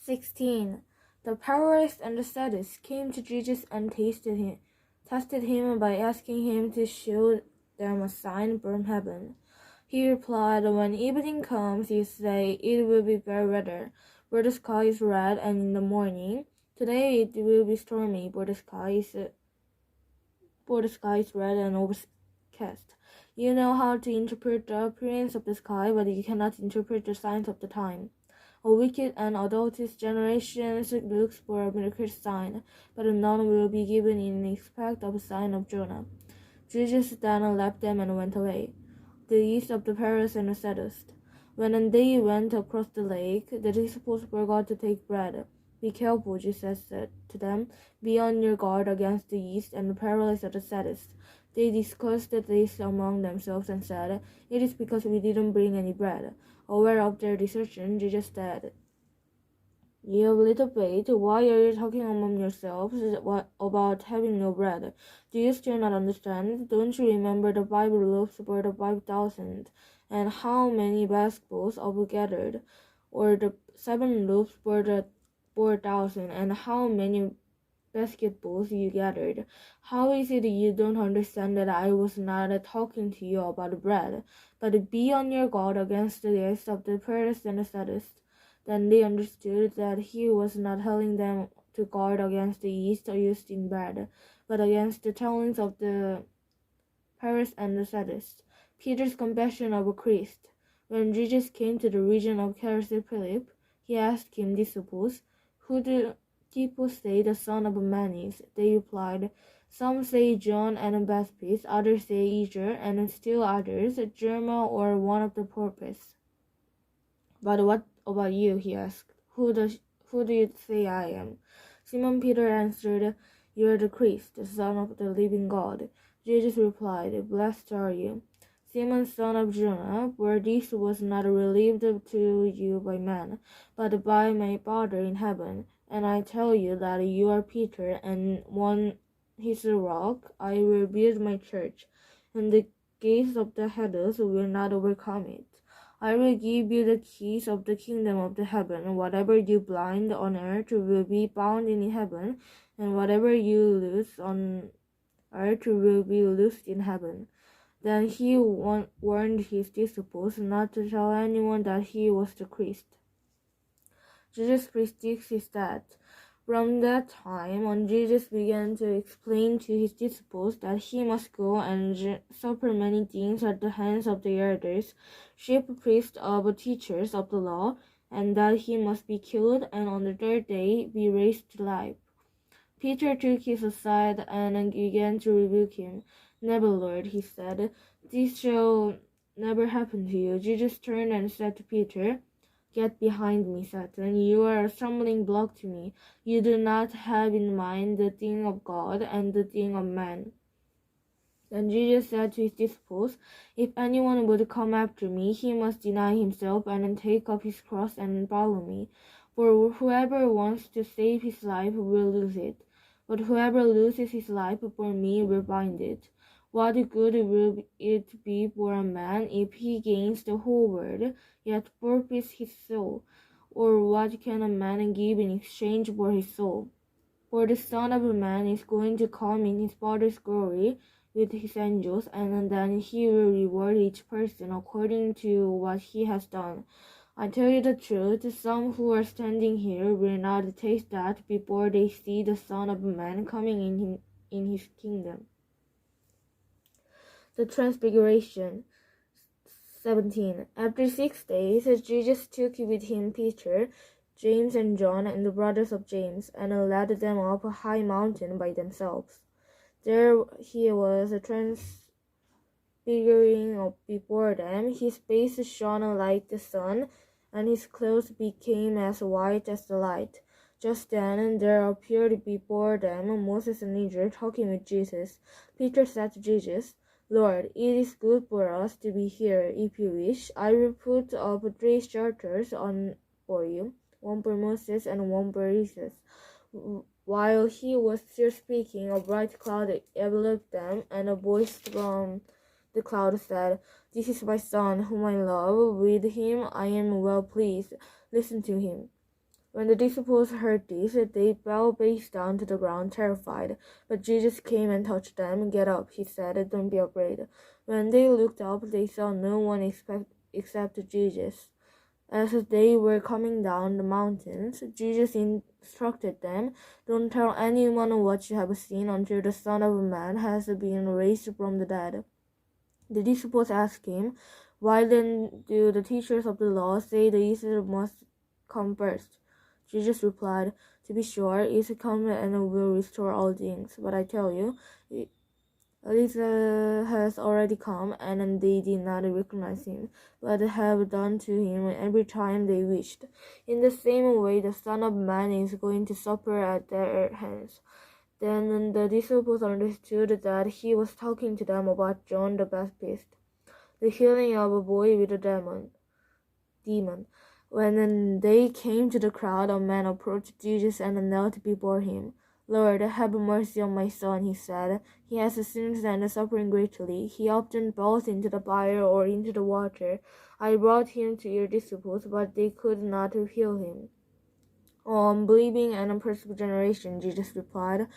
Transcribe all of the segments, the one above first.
16. The Pharisees and the Sadducees came to Jesus and tested him by asking him to show them a sign from heaven. He replied, "When evening comes, you say, 'It will be fair weather, for the sky is red,' and in the morning, 'Today it will be stormy, for the sky is red and overcast.' You know how to interpret the appearance of the sky, but you cannot interpret the signs of the time. A wicked and adulterous generation looks for a miracle sign, but none will be given in respect of a sign of Jonah." Jesus then left them and went away. The east of the Pharisees and the Sadducees. When they went across the lake, the disciples forgot to take bread. "Be careful," Jesus said to them. "Be on your guard against the yeast and the Pharisees of the Sadducees." They discussed this among themselves and said, "It is because we didn't bring any bread." Aware of their deception, Jesus said, "You have little faith. Why are you talking among yourselves about having no bread? Do you still not understand? Don't you remember the 5 loaves for the 5,000, and how many basketfuls of gathered? Or the 7 loaves for the 4,000, and how many basketfuls you gathered? How is it you don't understand that I was not talking to you about bread? But be on your guard against the yeast of the Pharisees and the Sadducees." Then they understood that he was not telling them to guard against the yeast used in bread, but against the tellings of the Pharisees and the Sadducees. Peter's confession of Christ. When Jesus came to the region of Caesarea Philip, he asked his disciples, "Who do people say the Son of Man is?" They replied, "Some say John and Baptist, others say Elijah, and still others, Jeremiah or one of the prophets." "But what about you?" he asked. Who do you say I am?" Simon Peter answered, "You are the Christ, the Son of the living God." Jesus replied, "Blessed are you, Simon, son of Jonah, for this was not revealed to you by man, but by my Father in heaven. And I tell you that you are Peter, and on his rock I will build my church, and the gates of the Hades will not overcome it. I will give you the keys of the kingdom of the heaven. Whatever you bind on earth will be bound in heaven, and whatever you loose on earth will be loosed in heaven." Then he warned his disciples not to tell anyone that he was the Christ. Jesus predicts his death. From that time on, Jesus began to explain to his disciples that he must go and suffer many things at the hands of the elders, chief priests, of teachers of the law, and that he must be killed and on the 3rd day be raised to life. Peter took him aside and began to rebuke him. "Never, Lord," he said. "This shall never happen to you." Jesus turned and said to Peter, "Get behind me, Satan. You are a stumbling block to me. You do not have in mind the thing of God and the thing of man." Then Jesus said to his disciples, "If anyone would come after me, he must deny himself and take up his cross and follow me. For whoever wants to save his life will lose it, but whoever loses his life for me will find it. What good will it be for a man if he gains the whole world, yet forfeits his soul? Or what can a man give in exchange for his soul? For the Son of Man is going to come in his Father's glory with his angels, and then he will reward each person according to what he has done. I tell you the truth, some who are standing here will not taste that before they see the Son of Man coming in his kingdom." The Transfiguration. 17. After 6 days, Jesus took with him Peter, James and John, and the brothers of James, and led them up a high mountain by themselves. There he was transfiguring before them. His face shone like the sun, and his clothes became as white as the light. Just then there appeared before them Moses and Elijah talking with Jesus. Peter said to Jesus, "Lord, it is good for us to be here. If you wish, I will put up 3 shelters for you, one for Moses and one for Elijah." While he was still speaking, a bright cloud enveloped them, and a voice from the cloud said, "This is my son, whom I love. With him I am well pleased. Listen to him." When the disciples heard this, they fell face down to the ground, terrified. But Jesus came and touched them. "Get up," he said. "Don't be afraid." When they looked up, they saw no one except Jesus. As they were coming down the mountains, Jesus instructed them, "Don't tell anyone what you have seen until the Son of Man has been raised from the dead." The disciples asked him, "Why then do the teachers of the law say the Easter must come first?" Jesus replied, "To be sure, it is come and will restore all things. But I tell you, Elijah has already come, and they did not recognize him, but have done to him every time they wished. In the same way, the Son of Man is going to suffer at their hands." Then the disciples understood that he was talking to them about John the Baptist, the healing of a boy with a demon. When they came to the crowd, a man approached Jesus and knelt before him. "Lord, have mercy on my son," he said. "He has sinned and is suffering greatly. He often falls into the fire or into the water. I brought him to your disciples, but they could not heal him." "O unbelieving and unperceived generation," Jesus replied,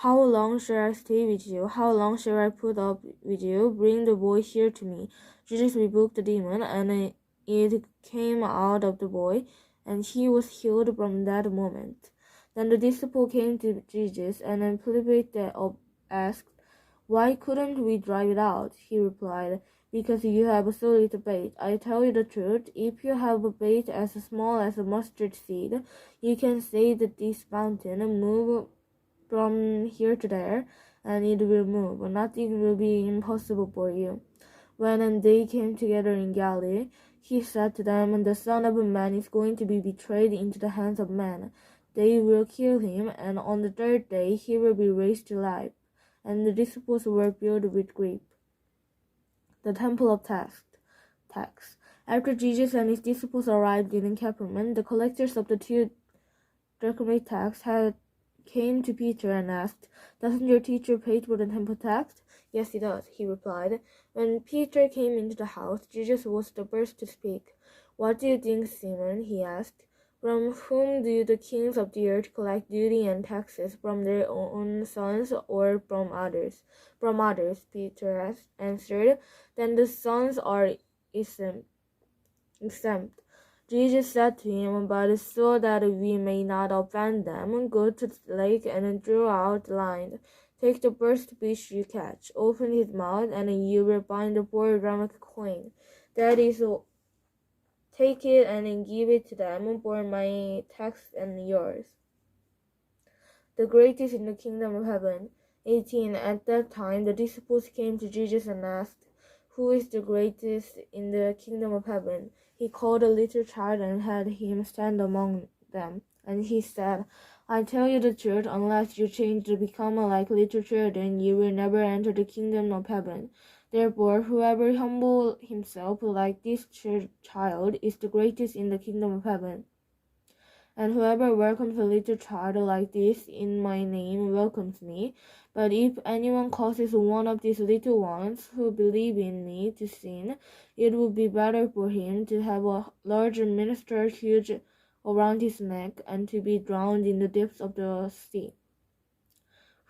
"how long shall I stay with you? How long shall I put up with you? Bring the boy here to me." Jesus rebuked the demon, and it came out of the boy, and he was healed from that moment. Then the disciple came to Jesus, and Philip asked, "Why couldn't we drive it out?" He replied, "Because you have so little faith. I tell you the truth, if you have a faith as small as a mustard seed, you can say that this mountain, move from here to there, and it will move. Nothing will be impossible for you." When they came together in Galilee, he said to them, "The Son of Man is going to be betrayed into the hands of men. They will kill him, and on the third day he will be raised to life." And the disciples were filled with grief. The Temple of Tax. After Jesus and his disciples arrived in Capernaum, the collectors of the 2 drachma tax came to Peter and asked, "Doesn't your teacher pay for the temple tax?" "Yes, he does," he replied. When Peter came into the house, Jesus was the first to speak. "What do you think, Simon?" he asked. "From whom do the kings of the earth collect duty and taxes? From their own sons or from others?" "From others," Peter answered. "Then the sons are exempt." Jesus said to him, "But so that we may not offend them, go to the lake and draw out the line. Take the first fish you catch, open his mouth, and you will find a 4 drachma coin. That is, take it and give it to them for my tax and yours. The greatest in the kingdom of heaven." 18. At that time the disciples came to Jesus and asked, "Who is the greatest in the kingdom of heaven?" He called a little child and had him stand among them. And he said, "I tell you the truth, unless you change to become like little children, you will never enter the kingdom of heaven. Therefore, whoever humbles himself like this child is the greatest in the kingdom of heaven. And whoever welcomes a little child like this in my name welcomes me. But if anyone causes one of these little ones who believe in me to sin, it would be better for him to have a large minister huge around his neck and to be drowned in the depths of the sea."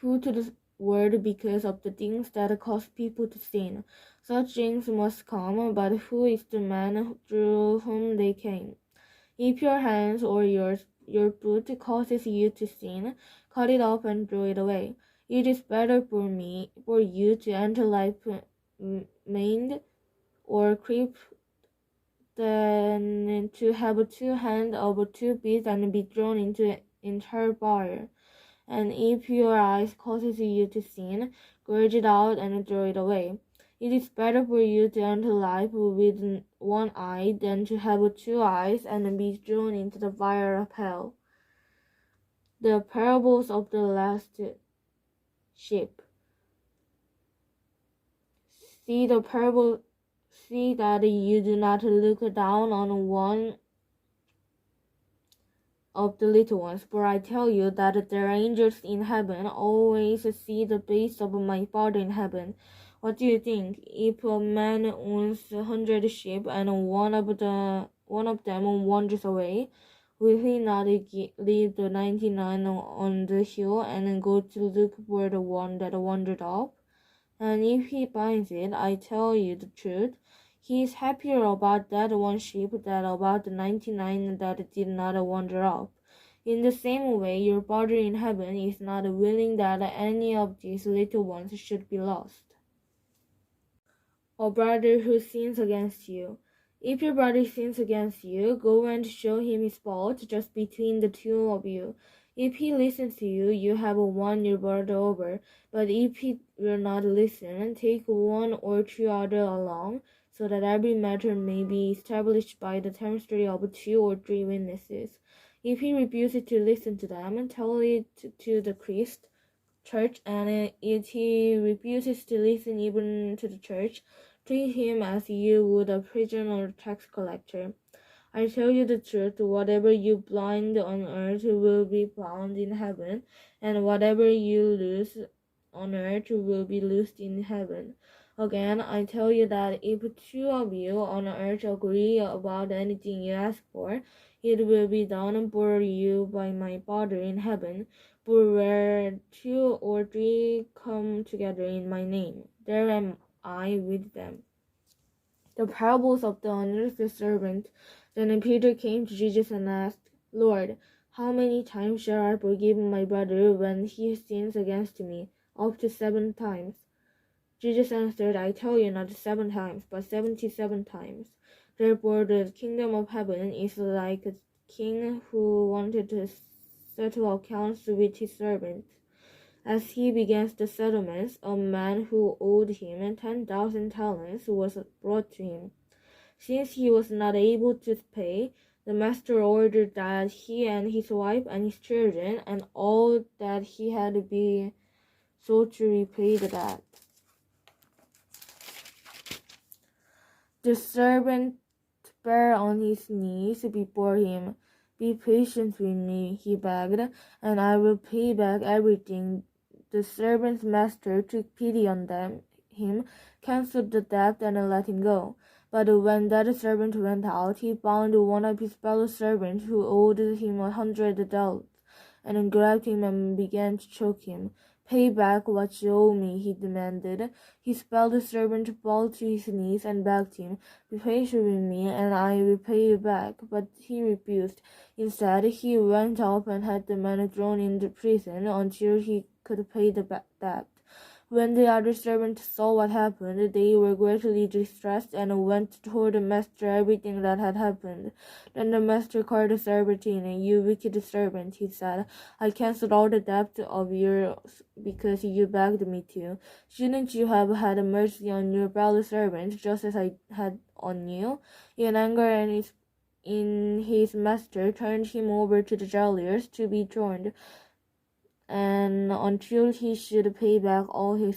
Who to the world because of the things that cause people to sin. Such things must come, but who is the man through whom they came? If your hand or your foot causes you to sin, cut it off and throw it away. It is better for you to enter life maimed or crippled than to have 2 hands or 2 feet and be thrown into entire fire. And if your eye causes you to sin, gouge it out and throw it away. It is better for you to enter life with 1 eye than to have 2 eyes and be thrown into the fire of hell. The parables of the lost sheep. See that you do not look down on one of the little ones, for I tell you that their angels in heaven always see the face of my Father in heaven. What do you think? If a man owns 100 sheep and one of them wanders away, Will he not leave the 99 on the hill and go to look for the one that wandered off? And if he finds it, I tell you the truth, he is happier about that one sheep than about the 99 that did not wander off. In the same way, your Father in heaven is not willing that any of these little ones should be lost. A brother who sins against you. If your brother sins against you, go and show him his fault just between the two of you. If he listens to you, you have won your brother over. But if he will not listen, take one or two others along, so that every matter may be established by the testimony of 2 or 3 witnesses. If he refuses to listen to them, tell it to the church, and if he refuses to listen even to the church, treat him as you would a prisoner or tax collector. I tell you the truth, whatever you bind on earth will be bound in heaven, and whatever you loose on earth will be loosed in heaven. Again, I tell you that if 2 of you on earth agree about anything you ask for, it will be done for you by my Father in heaven. For where 2 or 3 come together in my name, there am I with them. The parables of the unjust servant. Then Peter came to Jesus and asked, Lord, how many times shall I forgive my brother when he sins against me? Up to 7 times. Jesus answered, I tell you, not 7 times, but 77 times. Therefore the kingdom of heaven is like a king who wanted to settle accounts with his servants. As he began the settlements, a man who owed him 10,000 talents was brought to him. Since he was not able to pay, the master ordered that he and his wife and his children and all that he had be sold to repay the debt. The servant fell on his knees before him. Be patient with me, he begged, and I will pay back everything. The servant's master took pity on him, cancelled the debt, and let him go. But when that servant went out, he found one of his fellow servants who owed him 100 delts, and grabbed him and began to choke him. Pay back what you owe me, he demanded. His fellow servant fell to his knees and begged him, Be patient with me, and I will pay you back. But he refused. Instead, he went up and had the man thrown into prison until he could pay the debt. When the other servants saw what happened, they were greatly distressed and went and told the master everything that had happened. Then the master called the servant in. You wicked servant, he said, I cancelled all the debt of yours because you begged me to. Shouldn't you have had mercy on your fellow servant just as I had on you? In anger and his master turned him over to the jailers to be tortured, and until he should pay back all he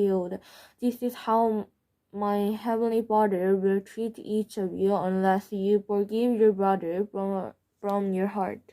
owed. This is how my heavenly Father will treat each of you unless you forgive your brother from your heart.